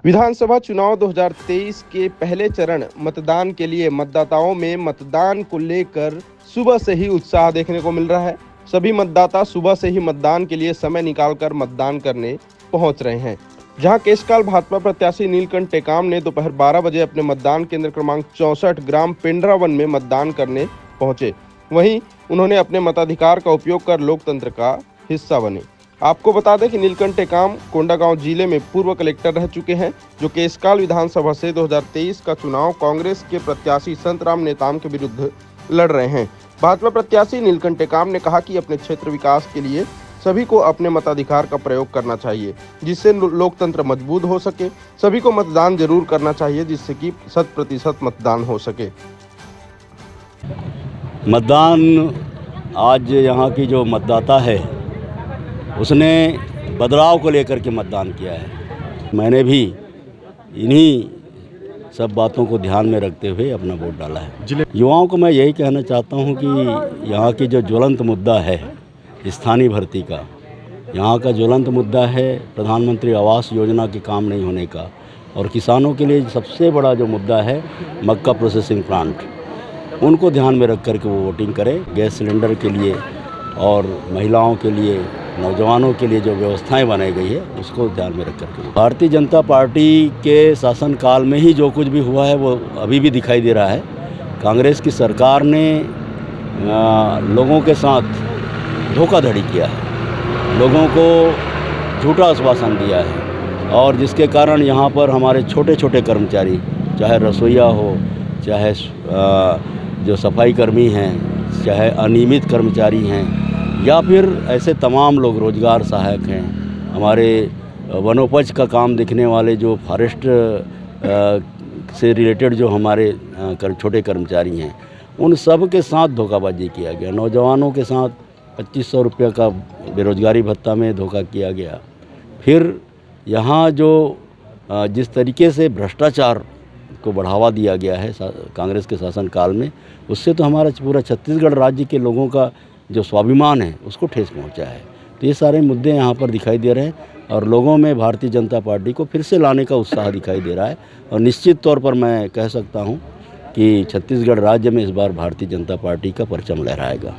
विधानसभा चुनाव 2023 के पहले चरण मतदान के लिए मतदाताओं में मतदान को लेकर सुबह से ही उत्साह देखने को मिल रहा है। सभी मतदाता सुबह से ही मतदान के लिए समय निकालकर मतदान करने पहुंच रहे हैं। जहां केशकाल भाजपा प्रत्याशी नीलकंठ टेकाम ने दोपहर 12 बजे अपने मतदान केंद्र क्रमांक 64 ग्राम पेंड्रावन में मतदान करने पहुंचे। वहीं उन्होंने अपने मताधिकार का उपयोग कर लोकतंत्र का हिस्सा बने। आपको बता दें कि नीलकंठ टेकाम कोंडागांव जिले में पूर्व कलेक्टर रह चुके हैं, जो केशकाल विधानसभा से 2023 का चुनाव कांग्रेस के प्रत्याशी संतराम नेताम के विरुद्ध लड़ रहे हैं। भाजपा प्रत्याशी नीलकंठ टेकाम ने कहा कि अपने क्षेत्र विकास के लिए सभी को अपने मताधिकार का प्रयोग करना चाहिए, जिससे लोकतंत्र मजबूत हो सके। सभी को मतदान जरूर करना चाहिए, जिससे कि 100% मतदान हो सके। मतदान आज यहाँ की जो मतदाता है उसने बदलाव को लेकर के मतदान किया है। मैंने भी इन्हीं सब बातों को ध्यान में रखते हुए अपना वोट डाला है। युवाओं को मैं यही कहना चाहता हूँ कि यहाँ की जो ज्वलंत मुद्दा है स्थानीय भर्ती का, यहाँ का ज्वलंत मुद्दा है प्रधानमंत्री आवास योजना के काम नहीं होने का, और किसानों के लिए सबसे बड़ा जो मुद्दा है मक्का प्रोसेसिंग प्लांट, उनको ध्यान में रख कर के वो वोटिंग करें। गैस सिलेंडर के लिए और महिलाओं के लिए, नौजवानों के लिए जो व्यवस्थाएं बनाई गई है उसको ध्यान में रख करके भारतीय जनता पार्टी के शासनकाल में ही जो कुछ भी हुआ है वो अभी भी दिखाई दे रहा है। कांग्रेस की सरकार ने लोगों के साथ धोखाधड़ी किया है, लोगों को झूठा आश्वासन दिया है, और जिसके कारण यहाँ पर हमारे छोटे छोटे कर्मचारी, चाहे रसोइया हो, चाहे जो सफाई कर्मी हैं, चाहे अनियमित कर्मचारी हैं, या फिर ऐसे तमाम लोग रोजगार सहायक हैं, हमारे वनोपज का काम देखने वाले जो फॉरेस्ट से रिलेटेड जो हमारे छोटे कर्मचारी हैं, उन सब के साथ धोखाबाजी किया गया। नौजवानों के साथ 2500 रुपये का बेरोजगारी भत्ता में धोखा किया गया। फिर यहाँ जो जिस तरीके से भ्रष्टाचार को बढ़ावा दिया गया है कांग्रेस के शासनकाल में, उससे तो हमारा पूरा छत्तीसगढ़ राज्य के लोगों का जो स्वाभिमान है उसको ठेस पहुंचा है। तो ये सारे मुद्दे यहाँ पर दिखाई दे रहे हैं, और लोगों में भारतीय जनता पार्टी को फिर से लाने का उत्साह दिखाई दे रहा है। और निश्चित तौर पर मैं कह सकता हूँ कि छत्तीसगढ़ राज्य में इस बार भारतीय जनता पार्टी का परचम लहराएगा।